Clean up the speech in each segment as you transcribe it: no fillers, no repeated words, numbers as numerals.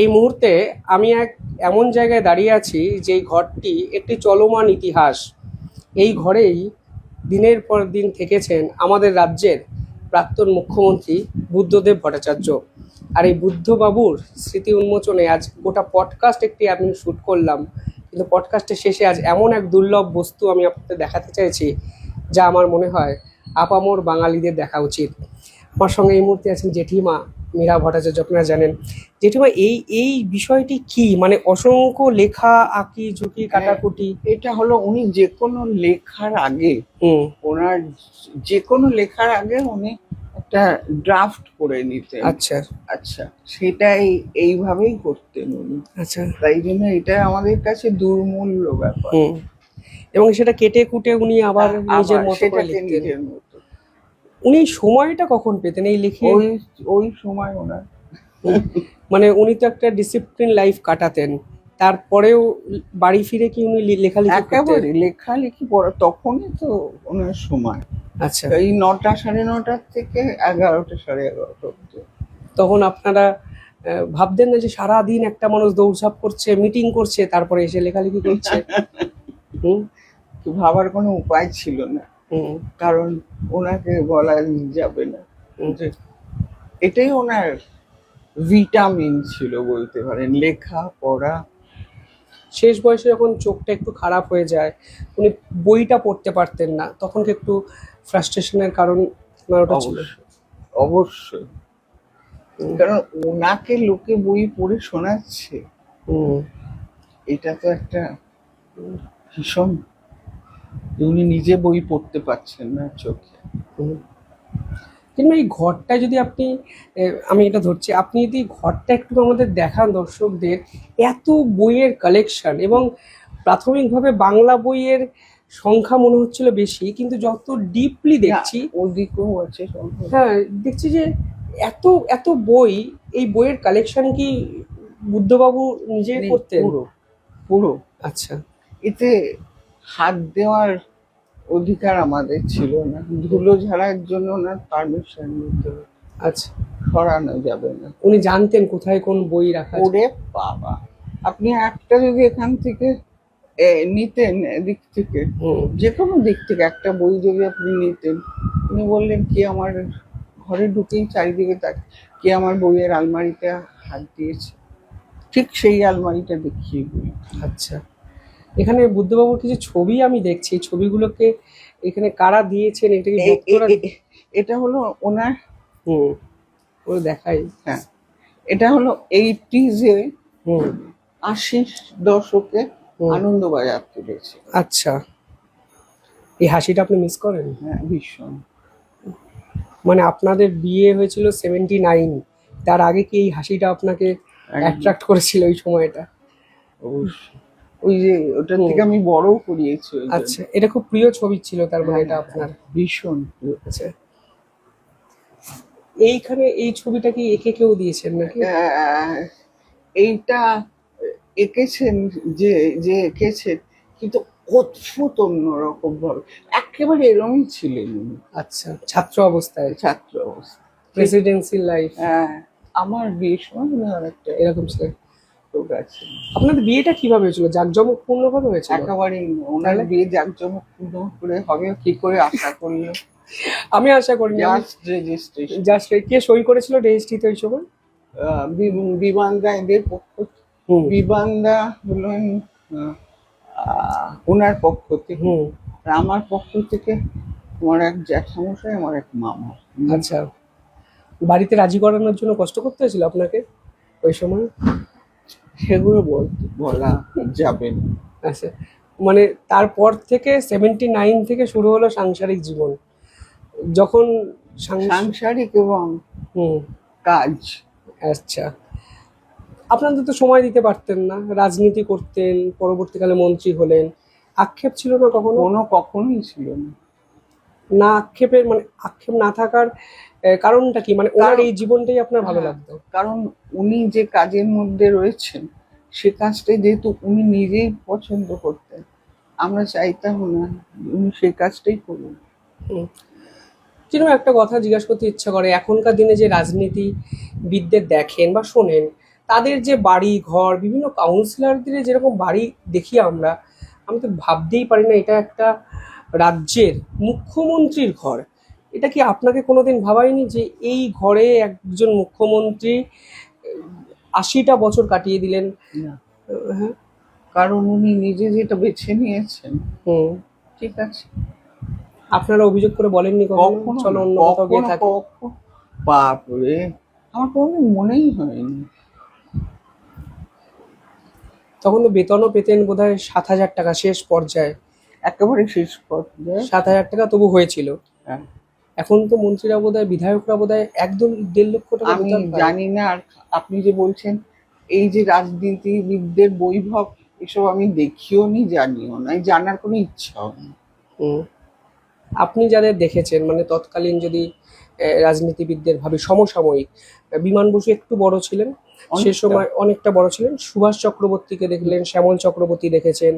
এই মুহূর্তে আমি এমন জায়গায় দাঁড়িয়ে আছি যেই ঘরটি একটি চলমান ইতিহাস। এই ঘরেই দিনের পর দিন থেকেছেন আমাদের রাজ্যের প্রাক্তন মুখ্যমন্ত্রী বুদ্ধদেব ভট্টাচার্য। আর এই বুদ্ধবাবুর স্মৃতি উন্মোচনে আজ গোটা পডকাস্ট একটি আমি শ্যুট করলাম। কিন্তু পডকাস্টের শেষে আজ এমন এক দুর্লভ বস্তু আমি আপনাদের দেখাতে চাইছি, যা আমার মনে হয় আপামর বাঙালিদের দেখা উচিত। আমার সঙ্গে এই মুহূর্তে আছেন জেঠিমা মীরা ভট্টাচার্য। আপনারা জানেন জেঠিমা, এই এই বিষয়টি কি, মানে অসংখ্য লেখা আঁকি ঝুঁকি কাটাকুটি। এটা হলো উনি যে কোনো লেখার আগে ওনার যে কোনো লেখার আগে উনি একটা ড্রাফট করে নিতেন। আচ্ছা আচ্ছা, সেটাই এইভাবেই করতেন উনি। আচ্ছা। তাই জন্য এটা আমাদের কাছে দুর্মূল্য ব্যাপার। এবং সেটা কেটে কুটে উনি আবার নিজের মতো করে সেটাকে লিখতেন। নিজের মতো। উনি সময়টা কখন পেতেন এই লিখে? ওই সময় ওনার মানে উনি তো একটা ডিসিপ্লিন লাইফ কাটাতেন, তারপরেও বাড়ি ফিরে কি উনি লেখালেখি করতেন? একেবারে লেখালেখি পড়া তখনই তো ওনার সময়। আচ্ছা, এই 9টা সাড়ে 9টার থেকে 11টা সাড়ে 11টা অবধি। তখন আপনারা ভাবতেন না যে সারাদিন একটা মানুষ দৌড়ঝাঁপ করছে, মিটিং করছে, তারপরে এসে লেখালেখি করছে? তো ভাবার কোনো উপায় ছিল না, কারণ ওনাকে বলা যাবে না যে এটাই ওনার ভিটামিন ছিল বলতে পারেন, লেখা পড়া। শেষ বয়সে যখন চোখটা একটু খারাপ হয়ে যায়, উনি বইটা পড়তে পারতেন না, তখন কি একটু ফ্রাস্ট্রেশনের কারণ ওটা ছিল? অবশ্যই, কারণ ওনাকে লোকে বই পড়ে শোনাচ্ছে, এটা তো একটা ভীষণ। উনি নিজে বই পড়তে পারছেন না চোখে। কিন্তু এই ঘরটা যদি আপনি, আমি এটা ধরছি, আপনি যদি ঘরটা একটু আমাদের দেখান দর্শকদের, এত বইয়ের কালেকশন, এবং প্রাথমিকভাবে বাংলা বইয়ের সংখ্যা মনে হচ্ছিল বেশি, কিন্তু যত ডিপলি দেখছি ওদিকেও আছে। হ্যাঁ, দেখছি যে এত এত বই। এই বইয়ের কালেকশন কি বুদ্ধবাবু নিজে করতেন? পুরো পুরো। আচ্ছা, এতে হাত দেওয়ার অধিকার আমাদের ছিল না, ধুলো ঝাড়ার জন্য ওনার পারমিশন নিতে হবে। আচ্ছা, সরানো যাবে না। উনি জানতেন কোথায় কোন বই রাখা আছে? ওরে বাবা, আপনি একটা যদি এখান থেকে নিতেন, এদিক থেকে যে কোনো দিক থেকে একটা বই যদি আপনি নিতেন, উনি বললেন কি আমার ঘরে ঢুকেই চারিদিকে তাক কি আমার বইয়ের আলমারিতে হাত দিয়েছে, ঠিক সেই আলমারিটা দেখিয়ে বই। আচ্ছা, এখানে বুদ্ধবাবুর কিছু ছবি আমি দেখছি, ছবিগুলোকে এখানে কারা দিয়েছেন? এটা কি ভক্তরা? এটা হলো ওনার, ও দেখাই। হ্যাঁ, এটা হলো 80s-এ, 80 দশকে আনন্দবাজার তুলেছে। আচ্ছা, এই হাসিটা আপনি মিস করেন? হ্যাঁ, ভীষণ। মানে আপনাদের বিয়ে হয়েছিল 79, তার আগে কি এই হাসিটা আপনাকে অ্যাট্রাক্ট করেছিল ওই সময়টা? অবশ্যই, ওই যে ওটার থেকে আমি বড় করিয়েছি। আচ্ছা, এটা খুব প্রিয় ছবি ছিল তার মানে? এটা আপনার ভীষণ প্রিয়। আচ্ছা, এইখানে এই ছবিটা কি একে কেউ দিয়েছেন নাকি? এইটা এঁকেছেন যে যে এঁকেছেন, কিন্তু অদ্ভুত অন্যরকম ভাবে, একেবারে এরকমই ছিলেন উনি। আচ্ছা, ছাত্র অবস্থায়? ছাত্র অবস্থা, প্রেসিডেন্সি লাইফ। হ্যাঁ, আমার বিয়ের সময় অনেকটা এরকম ছিল। লোক আছে। আপনাদের বিয়েটা কিভাবে হয়েছিল? জাঁকজমকপূর্ণ ভাবে হয়েছিল? একেবারেই ওনার বিয়ে জাঁকজমকপূর্ণ করে হবে কি করে আশা করলো? আমি আশা করিনি। জাস্ট রেজিস্ট্রেশন, জাস্ট কে সই করেছিল রেজিস্ট্রিতে ওই সময়? বিমানদা এদের পক্ষ, বিমানদা হলেন ওনার পক্ষ থেকে, আর আমার পক্ষ থেকে আমার এক জ্যাঠামশাই, আমার এক মামা। আচ্ছা, বাড়িতে রাজি করানোর জন্য কষ্ট করতে হয়েছিল আপনাকে ওই সময়? সেগুলো বলা যাবে না। আচ্ছা, মানে তারপর থেকে 79 থেকে শুরু হলো সাংসারিক জীবন, যখন সাংসারিক এবং কাজ। আচ্ছা, আপনাদের তো সময় দিতে পারতেন না, রাজনীতি করতেন, পরবর্তীকালে মন্ত্রী হলেন, আক্ষেপ ছিল না কখনো? কখনোই ছিল না। না আক্ষেপের, মানে আক্ষেপ না থাকার কারণটা কি? মানে ওনার এই জীবনটাই আপনার ভালো লাগতো? কারণ উনি যে কাজের মধ্যে রয়েছেন, সে কাজটাই যেহেতু উনি নিজেই পছন্দ করতেন, আমরা চাইতাম না উনি সেই কাজটাই করুন। যেরকম একটা কথা জিজ্ঞাসা করতে ইচ্ছা করে, এখনকার দিনে যে রাজনীতিবিদদের দেখেন বা শোনেন, তাদের যে বাড়ি ঘর, বিভিন্ন কাউন্সিলরদের যেরকম বাড়ি দেখি আমরা, আমি তো ভাবতেই পারি না এটা একটা রাজ্যের মুখ্যমন্ত্রীর ঘর। এটা কি আপনাকে কোনোদিন ভাবায়নি যে এই ঘরে একজন মুখ্যমন্ত্রী 80টা বছর কাটিয়ে দিলেন? না, হ্যাঁ। কারণ উনি নিজে যেটা বেছে নিয়েছেন, হুম। ঠিক আছে। আপনারা অভিযোগ করে বলেননি কখনো কখনো চলো না, অন্য কোথাও গিয়ে কখনো থাকি? বাপরে, আমার কোনো মনেই হয়নি। তখন তো বেতনও পেতেন বোধহয় 7,000 টাকা শেষ পর্যায়ে। একেবারে শেষ পর্যায়ে। 7,000 টাকা তবু হয়েছিল। হ্যাঁ। এখন তো মন্ত্রীরা বোধহয়, বিধায়করা বোধহয় 1-1.5 লক্ষ টাকা আমি বেতন পায়। জানি না। আর আপনি যে বলছেন এই যে রাজনীতিবিদদের বৈভব, এসব আমি দেখিও নি, জানিও না, জানার কোনো ইচ্ছাও নেই। হুম। আপনি যাদের দেখেছেন, মানে তৎকালীন যদি রাজনীতিবিদদের ভাবি, সমসাময়িক, বিমান বসু একটু বড় ছিলেন, সে অনেকটা। সময় অনেকটা বড় ছিলেন। সুভাষ চক্রবর্তীকে দেখলেন, শ্যামল চক্রবর্তী দেখেছেন,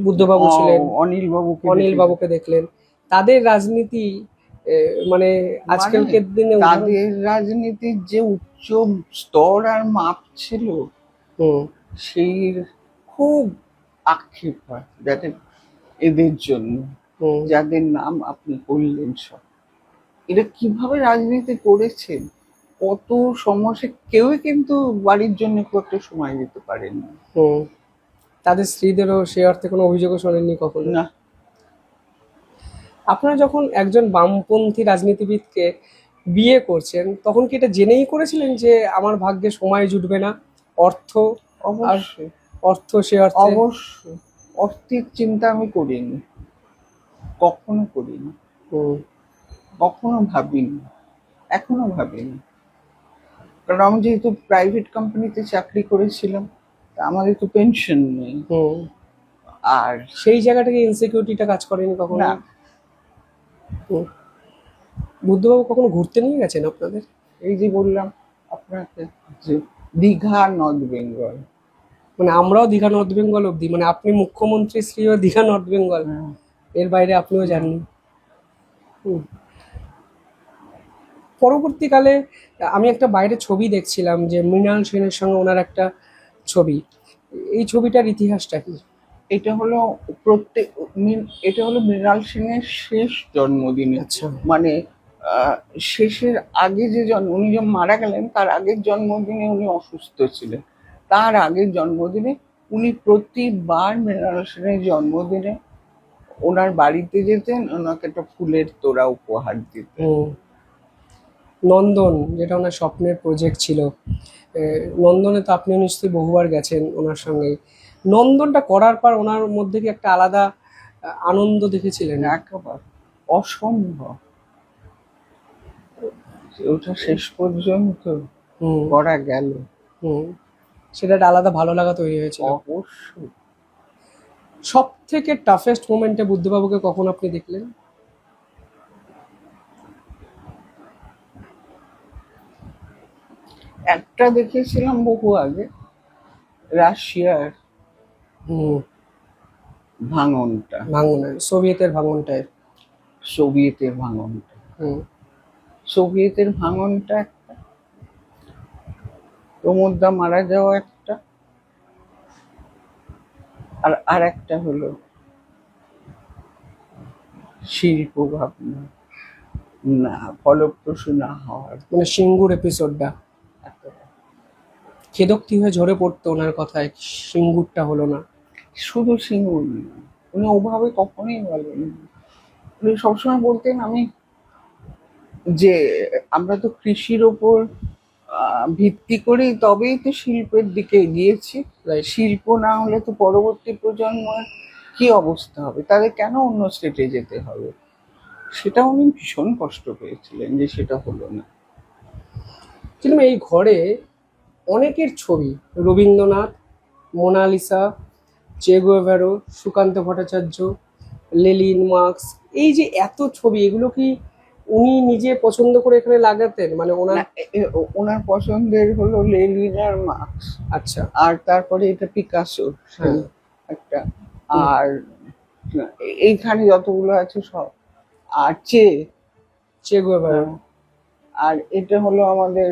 বুদ্ধবাবু ছিলেন, অনিল বাবুকে অনিল বাবুকে দেখলেন। তাদের রাজনীতি মানে আজকালকের দিনে তাদের রাজনীতির যে উচ্চ স্তর আর মাপ ছিল, হুম। সেই খুব আক্ষেপ হয় যাদের, এদের জন্য, হুম। যাদের নাম আপনি বললেন সব। এরা কিভাবে রাজনীতি করেছেন, কত সমস্যা, কেউই কিন্তু বাড়ির জন্য খুব একটা সময় দিতে পারেন না। হুম। তাদের স্ত্রীদেরও সে অর্থে কোনো অভিযোগও শোনেননি কখনো? না, আপনারা যখন একজন বামপন্থী রাজনীতিবিদকে বিয়ে করছেন, তখন কি এটা জেনেই করেছিলেন যে আমার ভাগ্যে সময় জুটবে না, অর্থ আর অবশ্যই অর্থ সে অর্থে? অবশ্যই অর্থের চিন্তা আমি করিনি, কখনো করিনি, হুম। কখনো ভাবিনি, এখনো ভাবিনি। কারণ আমি যেহেতু প্রাইভেট কোম্পানিতে চাকরি করেছিলাম, তা আমাদের তো পেনশন নেই। হুম। আর সেই জায়গা থেকে ইনসিকিউরিটিটা কাজ করেনি কখনো? না, হুম। বুদ্ধবাবু কখনো ঘুরতে নিয়ে গেছেন আপনাদের? এই যে বললাম আপনাকে যে দীঘা, নর্থ বেঙ্গল। মানে আমরাও দীঘা নর্থ বেঙ্গল অব্দি, মানে আপনি মুখ্যমন্ত্রী শ্রীও দীঘা নর্থ বেঙ্গল, হ্যাঁ। এর বাইরে আপনিও যাননি? হুম। পরবর্তীকালে আমি একটা বাইরে ছবি দেখছিলাম যে মৃণাল সেনের সঙ্গে ওনার একটা ছবি। এই ছবিটার ইতিহাসটা কি? এটা হলো এটা হলো মৃণাল সেনের শেষ জন্মদিনে। আচ্ছা। মানে শেষের আগে যে উনি যখন মারা গেলেন, তার আগের জন্মদিনে উনি অসুস্থ ছিলেন। তার আগের জন্মদিনে উনি প্রতিবার মৃণাল সেনের জন্মদিনে ওনার বাড়িতে যেতেন, ওনাকে একটা ফুলের তোড়া উপহার দিতেন। হুম। নন্দন, যেটা ওনার স্বপ্নের প্রজেক্ট ছিল, নন্দনে তো আপনি নিশ্চয়ই বহুবার গেছেন ওনার সঙ্গে। নন্দনটা করার পর ওনার মধ্যে কি একটা আলাদা আনন্দ দেখেছিলেন? একেবারে অসম্ভব, ওটা শেষ পর্যন্ত হুম। করা গেল। হুম। সেটা একটা আলাদা ভালো লাগা তৈরি হয়েছিল। অবশ্যই। সব থেকে টাফেস্ট মোমেন্টে বুদ্ধবাবুকে কখন আপনি দেখলেন? একটা দেখেছিলাম বহু আগে, রাশিয়ার হুম। ভাঙনটা, ভাঙনে, সোভিয়েতের ভাঙনটায়। সোভিয়েতের ভাঙনটা। হুম। সোভিয়েতের ভাঙনটা একটা, প্রমোদদা মারা যাওয়া একটা, আর একটা হলো শিল্প ভাবনা না ফলপ্রসূ না হওয়ার। মানে সিঙ্গুর এপিসোডটা খেদোক্তি হয়ে ঝরে পড়তো ওনার কথায়, সিঙ্গুরটা হলো না। শুধু সিঙ্গুর না, উনি ওভাবে কখনোই বলেন। উনি সবসময় বলতেন যে আমরা তো কৃষির ওপর ভিত্তি করেই তবেই তো শিল্পের দিকে এগিয়েছি। রাইট। শিল্প না হলে তো পরবর্তী প্রজন্মের কি অবস্থা হবে, তাদের কেন অন্য স্টেটে যেতে হবে। সেটা উনি ভীষণ কষ্ট পেয়েছিলেন যে সেটা হলো না। কিন্তু এই ঘরে অনেকের ছবি, রবীন্দ্রনাথ, মোনালিসা, চে গুয়েভারো, সুকান্ত ভট্টাচার্য, লেনিন, মার্কস, এই যে এত ছবি, এগুলো কি উনি নিজে পছন্দ করে এখানে লাগাতেন, মানে ওনার? না, ওনার পছন্দের হলো লেনিন আর মার্কস। আচ্ছা। আর তারপরে এটা পিকাসো হ্যাঁ। একটা। আর এইখানে যতগুলো আছে সব। আর চে গুয়েভারো। আর এটা হলো আমাদের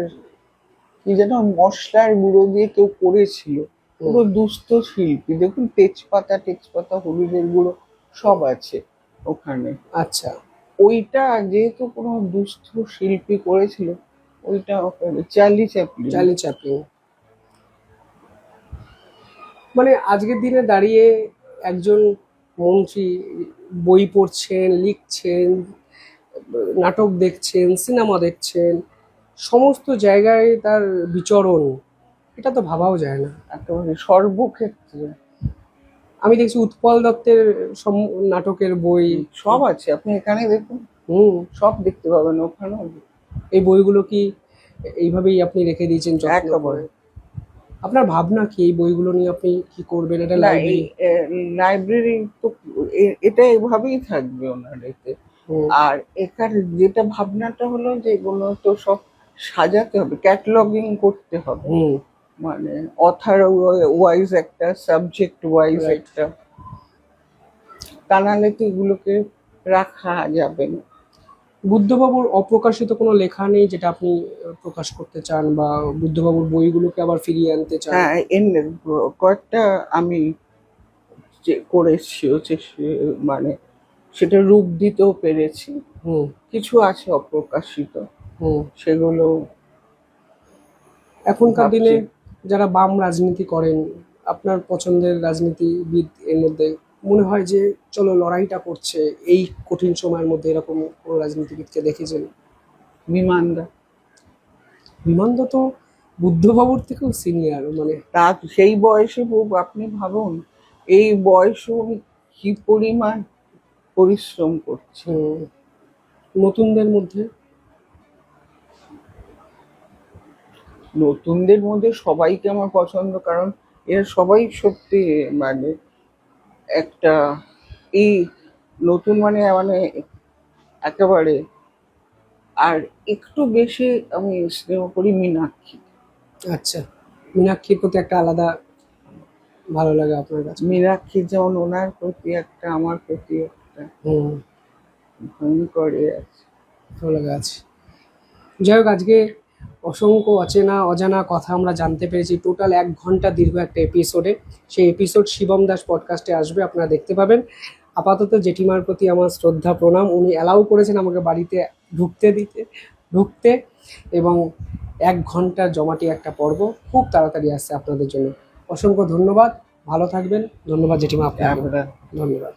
কি যেন মশলার গুঁড়ো দিয়ে কেউ করেছিল, পুরো দুস্থ শিল্পী। দেখুন তেজপাতা হলুদের গুঁড়ো সব আছে ওখানে। আচ্ছা, ওইটা যেহেতু কোনো দুস্থ শিল্পী করেছিল, ওইটা চার্লি চ্যাপলিন। Charlie Chaplin. মানে আজকের দিনে দাঁড়িয়ে একজন মন্ত্রী বই পড়ছেন, লিখছেন, নাটক দেখছেন, সিনেমা দেখছেন, সমস্ত জায়গায় তার বিচরণ, এটা তো ভাবাও যায় না। একেবারে সর্বক্ষেত্রে আমি দেখছি উৎপল দত্তের নাটকের বই সব আছে, আপনি এখানে দেখুন হুম সব দেখতে পাবেন ওখানে। এই বইগুলো কি এইভাবেই আপনি রেখে দিয়েছেন যত্ন করে? একেবারে। আপনার ভাবনা কি এই বইগুলো নিয়ে আপনি কি করবেন? এটা না, এই লাইব্রেরি? লাইব্রেরি তো এটা এভাবেই থাকবে ওনার এতে। আর এখানে যেটা ভাবনাটা হলো যে এগুলো তো সব সাজাতে হবে, ক্যাটালগিং করতে হবে, মানে অথার ওয়াইজ একটা, সাবজেক্ট ওয়াইজ Right. একটা, তা নাহলে তো এগুলোকে রাখা যাবে না। বুদ্ধবাবুর অপ্রকাশিত কোনো লেখা নেই যেটা আপনি প্রকাশ করতে চান, বা বুদ্ধবাবুর বইগুলোকে আবার ফিরিয়ে আনতে চান? হ্যাঁ, কয়েকটা আমি যে করেছি হচ্ছে মানে সেটা রূপ দিতেও পেরেছি। হুম কিছু আছে অপ্রকাশিত, হুম সেগুলো এখনকার ভাবছি। দিনে যারা বাম রাজনীতি করেন, আপনার পছন্দের রাজনীতিবিদ এর মধ্যে মনে হয় যে চলো লড়াইটা করছে এই কঠিন সময়ের মধ্যে, এরকম কোনো রাজনীতিবিদকে দেখেছেন? বিমানদা। বিমানদা তো বুদ্ধবাবুর থেকেও সিনিয়র, মানে তা সেই বয়সে আপনি ভাবুন, এই বয়সেও কি পরিমাণ পরিশ্রম করছে। নতুনদের মধ্যে নতুনদের মধ্যে সবাইকে আমার পছন্দ, কারণ এরা সবাই সত্যি মানে একটা, এই নতুন মানে মানে একেবারে। আর একটু বেশি আমি স্নেহ করি মীনাক্ষী। আচ্ছা, মীনাক্ষীর প্রতি একটা আলাদা ভালো লাগে আপনার কাছে? মীনাক্ষী যেমন ওনার প্রতি একটা, আমার প্রতি একটা ভয়ঙ্কর আছে, ভালো লাগা আছে। যাই হোক, আজকে অসংখ্য অচেনা অজানা কথা আমরা জানতে পেরেছি টোটাল 1 ঘন্টা দীর্ঘ একটা এপিসোডে। সেই এপিসোড শিবম দাস পডকাস্টে আসবে, আপনারা দেখতে পাবেন। আপাতত জেঠিমার প্রতি আমার শ্রদ্ধা প্রণাম, উনি অ্যালাউ করেছেন আমাকে বাড়িতে ঢুকতে, এবং 1 ঘন্টার জমাটি একটা পর্ব খুব তাড়াতাড়ি আসছে আপনাদের জন্য। অসংখ্য ধন্যবাদ, ভালো থাকবেন। ধন্যবাদ জেঠিমা আপনাকে, ধন্যবাদ।